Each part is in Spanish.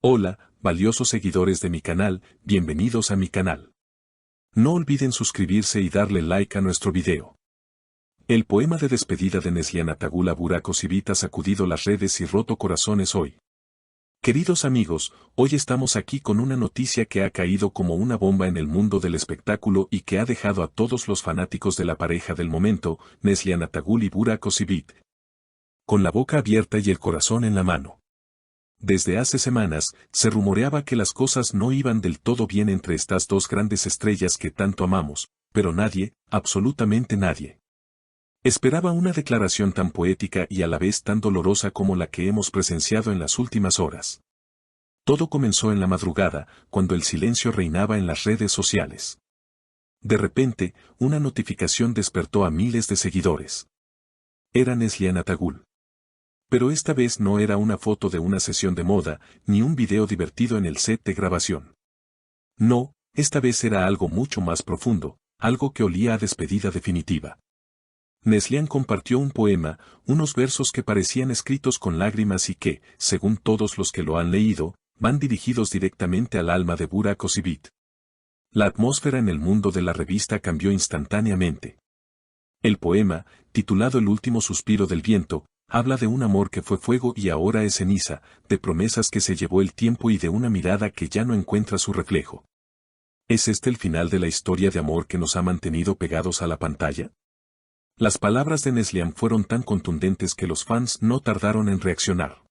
Hola, valiosos seguidores de mi canal, bienvenidos a mi canal. No olviden suscribirse y darle like a nuestro video. El poema de despedida de Neslihan Atagula Burak Ozivit ha sacudido las redes y roto corazones hoy. Queridos amigos, hoy estamos aquí con una noticia que ha caído como una bomba en el mundo del espectáculo y que ha dejado a todos los fanáticos de la pareja del momento, Neslihan Atagul y Burak Ozivit, con la boca abierta y el corazón en la mano. Desde hace semanas, se rumoreaba que las cosas no iban del todo bien entre estas dos grandes estrellas que tanto amamos, pero nadie, absolutamente nadie, esperaba una declaración tan poética y a la vez tan dolorosa como la que hemos presenciado en las últimas horas. Todo comenzó en la madrugada, cuando el silencio reinaba en las redes sociales. De repente, una notificación despertó a miles de seguidores. Era Neslihan Atagul. Pero esta vez no era una foto de una sesión de moda, ni un video divertido en el set de grabación. No, esta vez era algo mucho más profundo, algo que olía a despedida definitiva. Neslihan compartió un poema, unos versos que parecían escritos con lágrimas y que, según todos los que lo han leído, van dirigidos directamente al alma de Burak Ozivit. La atmósfera en el mundo de la revista cambió instantáneamente. El poema, titulado El último suspiro del viento, habla de un amor que fue fuego y ahora es ceniza, de promesas que se llevó el tiempo y de una mirada que ya no encuentra su reflejo. ¿Es este el final de la historia de amor que nos ha mantenido pegados a la pantalla? Las palabras de Neslihan fueron tan contundentes que los fans no tardaron en reaccionar.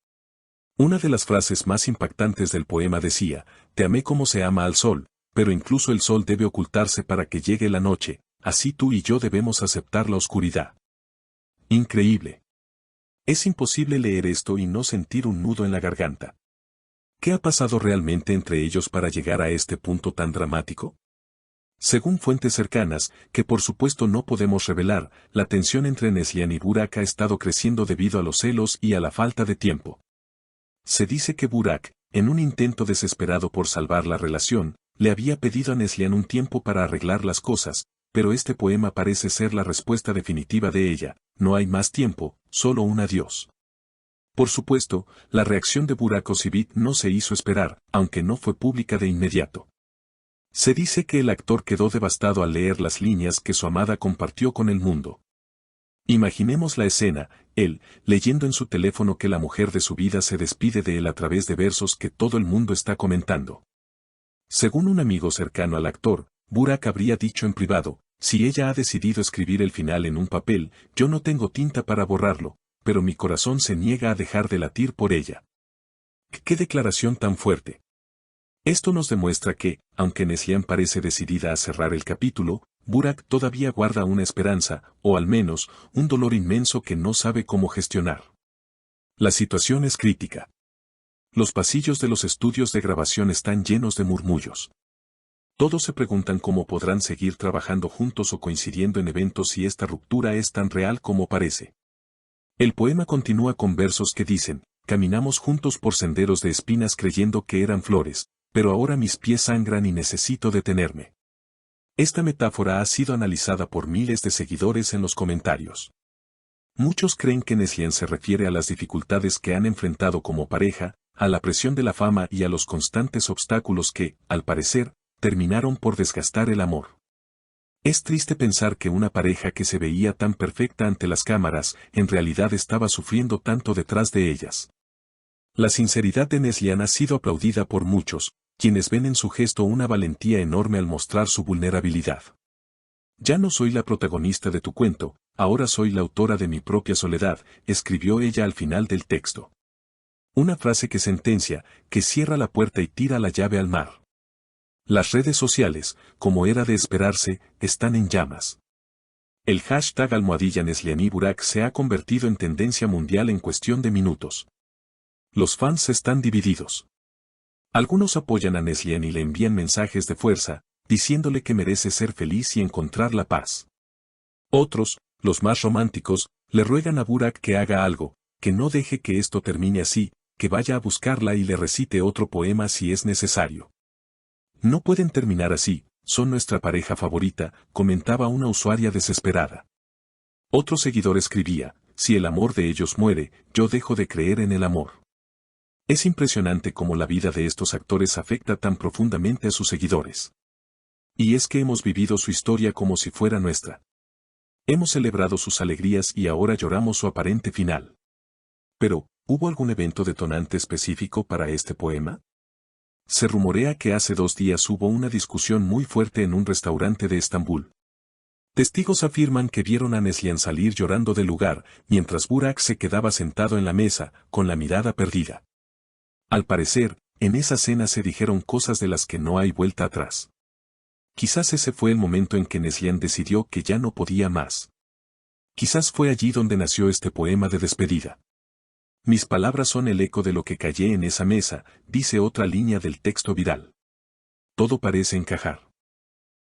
Una de las frases más impactantes del poema decía, «Te amé como se ama al sol, pero incluso el sol debe ocultarse para que llegue la noche, así tú y yo debemos aceptar la oscuridad». Increíble. Es imposible leer esto y no sentir un nudo en la garganta. ¿Qué ha pasado realmente entre ellos para llegar a este punto tan dramático? Según fuentes cercanas, que por supuesto no podemos revelar, la tensión entre Neslihan y Burak ha estado creciendo debido a los celos y a la falta de tiempo. Se dice que Burak, en un intento desesperado por salvar la relación, le había pedido a Neslihan un tiempo para arreglar las cosas, pero este poema parece ser la respuesta definitiva de ella, no hay más tiempo, solo un adiós. Por supuesto, la reacción de Burak Ozivit no se hizo esperar, aunque no fue pública de inmediato. Se dice que el actor quedó devastado al leer las líneas que su amada compartió con el mundo. Imaginemos la escena, él, leyendo en su teléfono que la mujer de su vida se despide de él a través de versos que todo el mundo está comentando. Según un amigo cercano al actor, Burak habría dicho en privado, si ella ha decidido escribir el final en un papel, yo no tengo tinta para borrarlo, pero mi corazón se niega a dejar de latir por ella. ¡Qué declaración tan fuerte! Esto nos demuestra que, aunque Neslihan parece decidida a cerrar el capítulo, Burak todavía guarda una esperanza, o al menos, un dolor inmenso que no sabe cómo gestionar. La situación es crítica. Los pasillos de los estudios de grabación están llenos de murmullos. Todos se preguntan cómo podrán seguir trabajando juntos o coincidiendo en eventos si esta ruptura es tan real como parece. El poema continúa con versos que dicen, caminamos juntos por senderos de espinas creyendo que eran flores, pero ahora mis pies sangran y necesito detenerme. Esta metáfora ha sido analizada por miles de seguidores en los comentarios. Muchos creen que Neslihan se refiere a las dificultades que han enfrentado como pareja, a la presión de la fama y a los constantes obstáculos que, al parecer, terminaron por desgastar el amor. Es triste pensar que una pareja que se veía tan perfecta ante las cámaras, en realidad estaba sufriendo tanto detrás de ellas. La sinceridad de Neslihan ha sido aplaudida por muchos, quienes ven en su gesto una valentía enorme al mostrar su vulnerabilidad. Ya no soy la protagonista de tu cuento, ahora soy la autora de mi propia soledad, escribió ella al final del texto. Una frase que sentencia, que cierra la puerta y tira la llave al mar. Las redes sociales, como era de esperarse, están en llamas. El hashtag #Neslihan y Burak se ha convertido en tendencia mundial en cuestión de minutos. Los fans están divididos. Algunos apoyan a Neslihan y le envían mensajes de fuerza, diciéndole que merece ser feliz y encontrar la paz. Otros, los más románticos, le ruegan a Burak que haga algo, que no deje que esto termine así, que vaya a buscarla y le recite otro poema si es necesario. No pueden terminar así, son nuestra pareja favorita, comentaba una usuaria desesperada. Otro seguidor escribía, si el amor de ellos muere, yo dejo de creer en el amor. Es impresionante cómo la vida de estos actores afecta tan profundamente a sus seguidores. Y es que hemos vivido su historia como si fuera nuestra. Hemos celebrado sus alegrías y ahora lloramos su aparente final. Pero, ¿hubo algún evento detonante específico para este poema? Se rumorea que hace 2 días hubo una discusión muy fuerte en un restaurante de Estambul. Testigos afirman que vieron a Neslihan salir llorando del lugar, mientras Burak se quedaba sentado en la mesa, con la mirada perdida. Al parecer, en esa cena se dijeron cosas de las que no hay vuelta atrás. Quizás ese fue el momento en que Neslihan decidió que ya no podía más. Quizás fue allí donde nació este poema de despedida. Mis palabras son el eco de lo que callé en esa mesa, dice otra línea del texto viral. Todo parece encajar.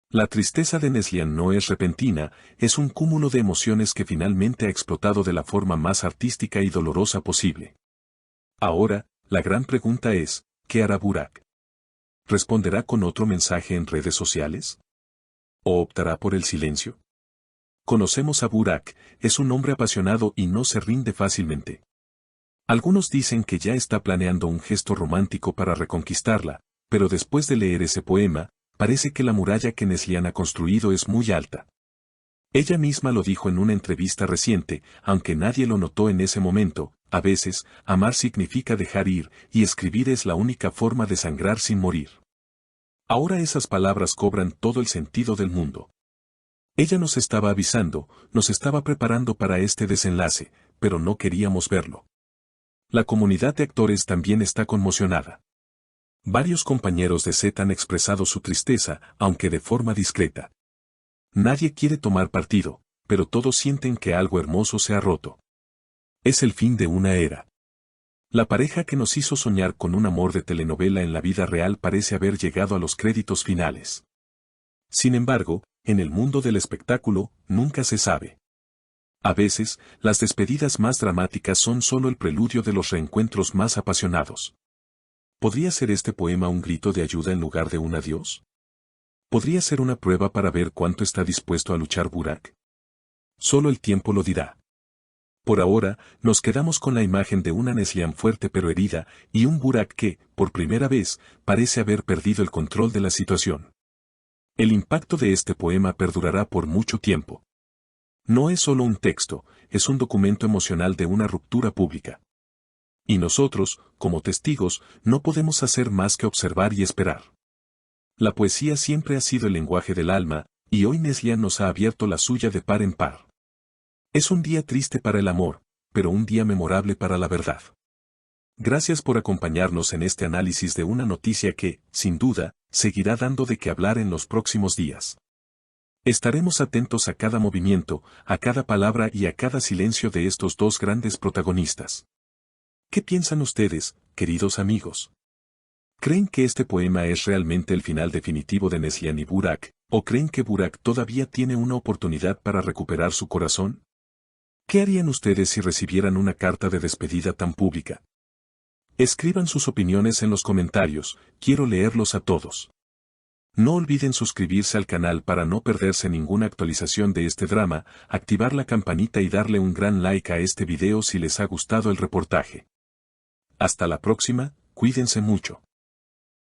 La tristeza de Neslihan no es repentina, es un cúmulo de emociones que finalmente ha explotado de la forma más artística y dolorosa posible. Ahora, la gran pregunta es, ¿qué hará Burak? ¿Responderá con otro mensaje en redes sociales? ¿O optará por el silencio? Conocemos a Burak, es un hombre apasionado y no se rinde fácilmente. Algunos dicen que ya está planeando un gesto romántico para reconquistarla, pero después de leer ese poema, parece que la muralla que Neslihan ha construido es muy alta. Ella misma lo dijo en una entrevista reciente, aunque nadie lo notó en ese momento, a veces, amar significa dejar ir, y escribir es la única forma de sangrar sin morir. Ahora esas palabras cobran todo el sentido del mundo. Ella nos estaba avisando, nos estaba preparando para este desenlace, pero no queríamos verlo. La comunidad de actores también está conmocionada. Varios compañeros de set han expresado su tristeza, aunque de forma discreta. Nadie quiere tomar partido, pero todos sienten que algo hermoso se ha roto. Es el fin de una era. La pareja que nos hizo soñar con un amor de telenovela en la vida real parece haber llegado a los créditos finales. Sin embargo, en el mundo del espectáculo, nunca se sabe. A veces, las despedidas más dramáticas son solo el preludio de los reencuentros más apasionados. ¿Podría ser este poema un grito de ayuda en lugar de un adiós? ¿Podría ser una prueba para ver cuánto está dispuesto a luchar Burak? Solo el tiempo lo dirá. Por ahora, nos quedamos con la imagen de una Neslihan fuerte pero herida, y un Burak que, por primera vez, parece haber perdido el control de la situación. El impacto de este poema perdurará por mucho tiempo. No es solo un texto, es un documento emocional de una ruptura pública. Y nosotros, como testigos, no podemos hacer más que observar y esperar. La poesía siempre ha sido el lenguaje del alma, y hoy Neslihan nos ha abierto la suya de par en par. Es un día triste para el amor, pero un día memorable para la verdad. Gracias por acompañarnos en este análisis de una noticia que, sin duda, seguirá dando de qué hablar en los próximos días. Estaremos atentos a cada movimiento, a cada palabra y a cada silencio de estos dos grandes protagonistas. ¿Qué piensan ustedes, queridos amigos? ¿Creen que este poema es realmente el final definitivo de Neslihan y Burak, o creen que Burak todavía tiene una oportunidad para recuperar su corazón? ¿Qué harían ustedes si recibieran una carta de despedida tan pública? Escriban sus opiniones en los comentarios, quiero leerlos a todos. No olviden suscribirse al canal para no perderse ninguna actualización de este drama, activar la campanita y darle un gran like a este video si les ha gustado el reportaje. Hasta la próxima, cuídense mucho.